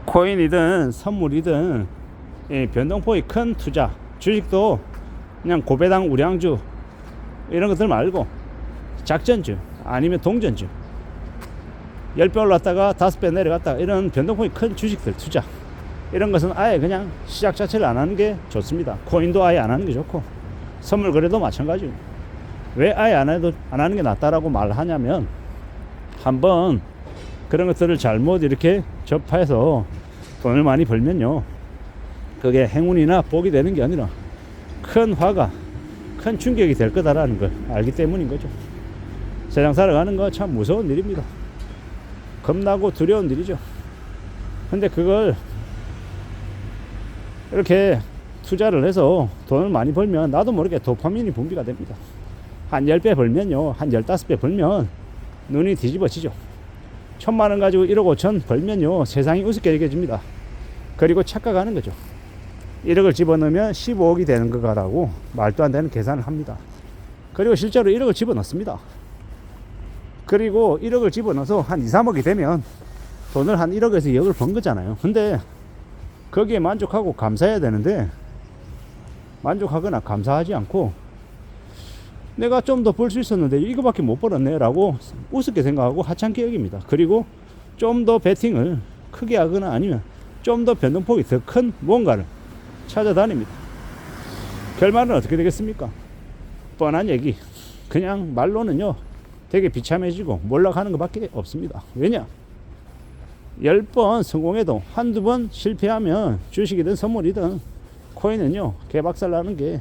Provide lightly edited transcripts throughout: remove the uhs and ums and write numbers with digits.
코인이든 선물이든 변동폭이 큰 투자, 주식도 그냥 고배당 우량주 이런 것들 말고 작전주 아니면 동전주 10배 올랐다가 5배 내려갔다가 이런 변동폭이 큰 주식들 투자, 이런 것은 아예 그냥 시작 자체를 안 하는 게 좋습니다. 코인도 아예 안 하는 게 좋고 선물 거래도 마찬가지고. 왜 아예 안 하는 게 낫다라고 말하냐면, 한번 그런 것들을 잘못 이렇게 접해서 돈을 많이 벌면요, 그게 행운이나 복이 되는 게 아니라 큰 화가, 큰 충격이 될 거다라는 걸 알기 때문인 거죠. 세상 살아가는 거 참 무서운 일입니다. 겁나고 두려운 일이죠. 근데 그걸 이렇게 투자를 해서 돈을 많이 벌면 나도 모르게 도파민이 분비가 됩니다. 한 10배 벌면요, 한 15배 벌면 눈이 뒤집어지죠. 1000만 원 가지고 1억 5천 벌면요, 세상이 우습게 여겨집니다. 그리고 착각하는 거죠. 1억을 집어넣으면 15억이 되는 것 같다고 말도 안 되는 계산을 합니다. 그리고 실제로 1억을 집어넣습니다. 그리고 1억을 집어넣어서 한 2, 3억이 되면 돈을 한 1억에서 2억을 번 거잖아요. 근데 거기에 만족하고 감사해야 되는데, 만족하거나 감사하지 않고 내가 좀 더 벌 수 있었는데 이거밖에 못 벌었네 라고 우습게 생각하고 하찮게 여깁니다. 그리고 좀 더 베팅을 크게 하거나 아니면 좀 더 변동폭이 더 큰 뭔가를 찾아다닙니다. 결말은 어떻게 되겠습니까? 뻔한 얘기. 그냥 말로는요 되게 비참해지고 몰락하는 것밖에 없습니다. 왜냐? 10번 성공해도 한두 번 실패하면 주식이든 선물이든 코인은요 개박살 나는 게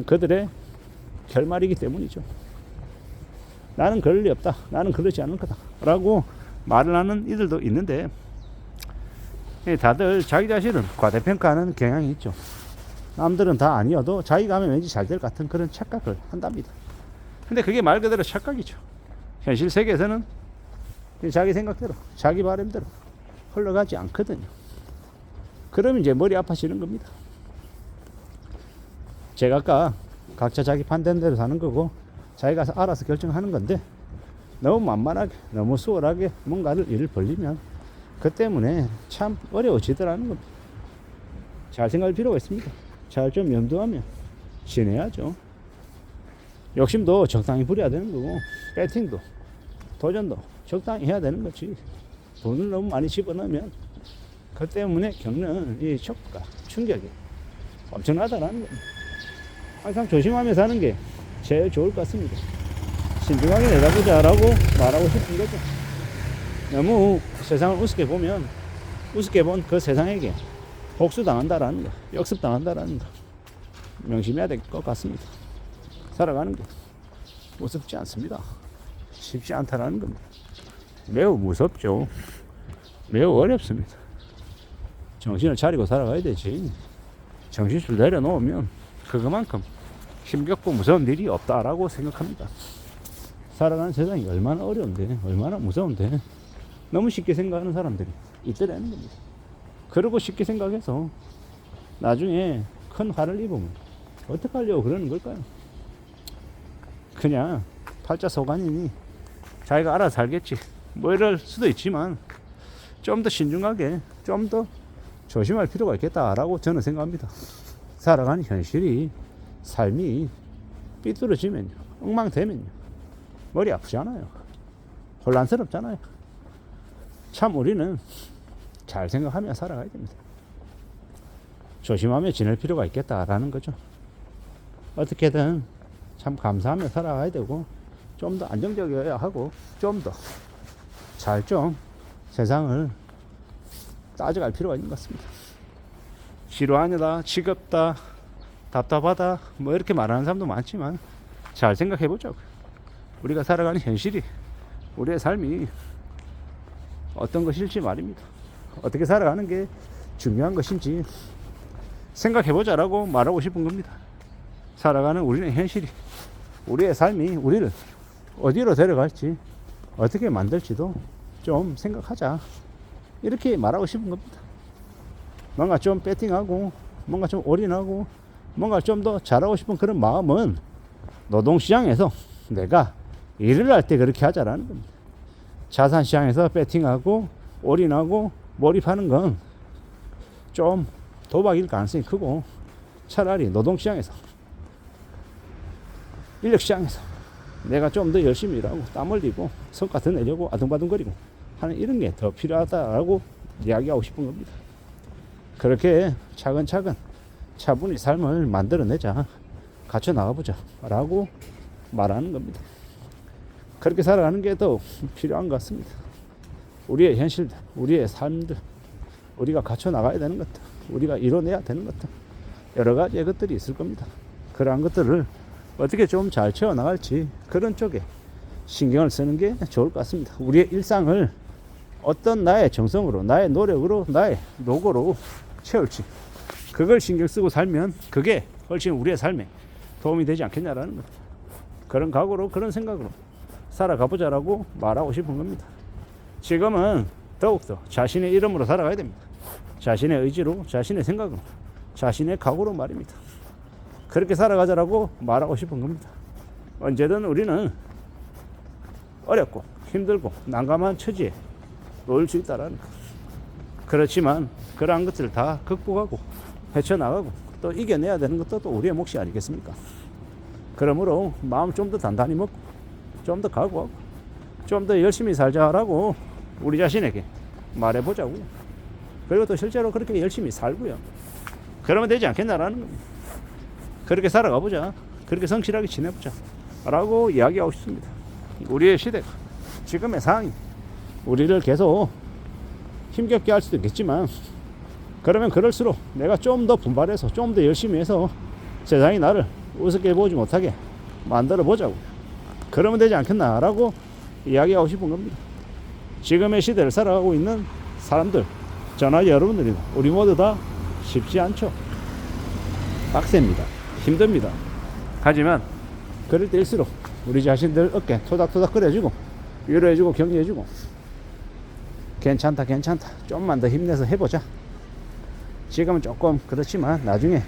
그들의 결말이기 때문이죠. 나는 그럴 리 없다, 나는 그러지 않을 거다 라고 말을 하는 이들도 있는데, 다들 자기 자신을 과대평가하는 경향이 있죠. 남들은 다 아니어도 자기가 하면 왠지 잘 될 것 같은 그런 착각을 한답니다. 근데 그게 말 그대로 착각이죠. 현실 세계에서는 자기 생각대로 자기 바람대로 흘러가지 않거든요. 그러면 이제 머리 아파지는 겁니다. 제가 아까 각자 자기 판단대로 사는 거고 자기가 알아서 결정하는 건데, 너무 만만하게 너무 수월하게 뭔가를 일을 벌리면 그 때문에 참 어려워지더라는 겁니다. 잘 생각할 필요가 있습니다. 잘 좀 염두하면 지내야죠. 욕심도 적당히 부려야 되는 거고, 배팅도 도전도 적당히 해야 되는 거지. 돈을 너무 많이 집어넣으면 그 때문에 겪는 이 쇼크가, 충격이 엄청나다라는 겁니다. 항상 조심하며 사는 게 제일 좋을 것 같습니다. 신중하게 내다보자 라고 말하고 싶은 거죠. 너무 세상을 우습게 보면 우습게 본 그 세상에게 복수당한다라는 거, 역습당한다라는 거 명심해야 될 것 같습니다. 살아가는 게 무섭지 않습니다. 쉽지 않다라는 겁니다. 매우 무섭죠. 매우 어렵습니다. 정신을 차리고 살아가야 되지. 정신줄 내려놓으면 그만큼 힘겹고 무서운 일이 없다라고 생각합니다. 살아가는 세상이 얼마나 어려운데, 얼마나 무서운데 너무 쉽게 생각하는 사람들이 있더라는 겁니다. 그러고 쉽게 생각해서 나중에 큰 화를 입으면 어떡하려고 그러는 걸까요? 그냥 팔자소관이니 자기가 알아서 살겠지 뭐 이럴 수도 있지만, 좀 더 신중하게 좀 더 조심할 필요가 있겠다라고 저는 생각합니다. 살아가는 현실이, 삶이 삐뚤어지면요, 엉망되면요 머리 아프잖아요. 혼란스럽잖아요. 참 우리는 잘 생각하며 살아가야 됩니다. 조심하며 지낼 필요가 있겠다라는 거죠. 어떻게든 참 감사하며 살아가야 되고, 좀 더 안정적이어야 하고, 좀 더 잘 좀 세상을 따져갈 필요가 있는 것 같습니다. 지루하다, 지겹다, 답답하다 뭐 이렇게 말하는 사람도 많지만 잘 생각해 보자고. 우리가 살아가는 현실이, 우리의 삶이 어떤 것일지 말입니다. 어떻게 살아가는 게 중요한 것인지 생각해 보자라고 말하고 싶은 겁니다. 살아가는 우리의 현실이, 우리의 삶이 우리를 어디로 데려갈지, 어떻게 만들지도 좀 생각하자, 이렇게 말하고 싶은 겁니다. 뭔가 좀 배팅하고 뭔가 좀 올인하고 뭔가 좀 더 잘하고 싶은 그런 마음은 노동시장에서 내가 일을 할 때 그렇게 하자라는 겁니다. 자산시장에서 배팅하고 올인하고 몰입하는 건 좀 도박일 가능성이 크고, 차라리 노동시장에서, 인력시장에서 내가 좀 더 열심히 일하고 땀 흘리고 성과 더 내려고 아둥바둥거리고 하는 이런 게 더 필요하다라고 이야기하고 싶은 겁니다. 그렇게 차근차근 차분히 삶을 만들어내자, 갖춰 나가보자 라고 말하는 겁니다. 그렇게 살아가는 게 더 필요한 것 같습니다. 우리의 현실들, 우리의 삶들, 우리가 갖춰 나가야 되는 것들, 우리가 이뤄내야 되는 것들, 여러 가지의 것들이 있을 겁니다. 그러한 것들을 어떻게 좀 잘 채워나갈지 그런 쪽에 신경을 쓰는 게 좋을 것 같습니다. 우리의 일상을 어떤 나의 정성으로, 나의 노력으로, 나의 노고로 채울지, 그걸 신경 쓰고 살면 그게 훨씬 우리의 삶에 도움이 되지 않겠냐라는 것. 그런 각오로, 그런 생각으로 살아가보자라고 말하고 싶은 겁니다. 지금은 더욱더 자신의 이름으로 살아가야 됩니다. 자신의 의지로, 자신의 생각으로, 자신의 각오로 말입니다. 그렇게 살아가자라고 말하고 싶은 겁니다. 언제든 우리는 어렵고 힘들고 난감한 처지에 놓일 수 있다라는 것. 그렇지만 그러한 것들을 다 극복하고 헤쳐나가고 또 이겨내야 되는 것도 또 우리의 몫이 아니겠습니까? 그러므로 마음 좀 더 단단히 먹고 좀 더 각오하고 좀 더 열심히 살자라고 우리 자신에게 말해보자고요. 그리고 또 실제로 그렇게 열심히 살고요. 그러면 되지 않겠나라는 겁니다. 그렇게 살아가보자. 그렇게 성실하게 지내보자 라고 이야기하고 싶습니다. 우리의 시대가, 지금의 상황이 우리를 계속 힘겹게 할 수도 있겠지만, 그러면 그럴수록 내가 좀 더 분발해서 좀 더 열심히 해서 세상이 나를 우습게 보지 못하게 만들어 보자고. 그러면 되지 않겠나라고 이야기하고 싶은 겁니다. 지금의 시대를 살아가고 있는 사람들, 저나 여러분들이나 우리 모두 다 쉽지 않죠. 빡셉니다. 힘듭니다. 하지만 그럴 때일수록 우리 자신들 어깨 토닥토닥 끌어주고 위로해주고 격려해주고, 괜찮다 괜찮다, 좀만 더 힘내서 해보자. 지금은 조금 그렇지만 나중에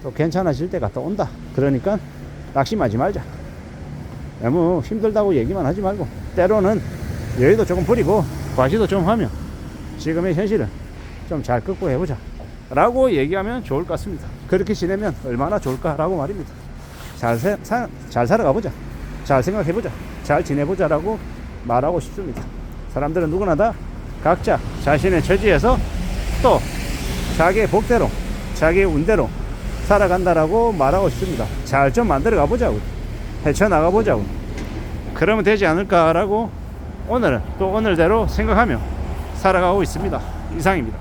또 괜찮아질 때가 또 온다. 그러니까 낙심하지 말자. 너무 힘들다고 얘기만 하지 말고 때로는 여유도 조금 부리고 과시도 좀 하며 지금의 현실을 좀 잘 극복해보자 라고 얘기하면 좋을 것 같습니다. 그렇게 지내면 얼마나 좋을까라고 말입니다. 잘 살아가보자, 잘 생각해보자, 잘 지내보자 라고 말하고 싶습니다. 사람들은 누구나 다 각자 자신의 처지에서 또 자기의 복대로, 자기의 운대로 살아간다라고 말하고 싶습니다. 잘 좀 만들어 가보자고, 헤쳐나가보자고. 그러면 되지 않을까라고 오늘은 또 오늘대로 생각하며 살아가고 있습니다. 이상입니다.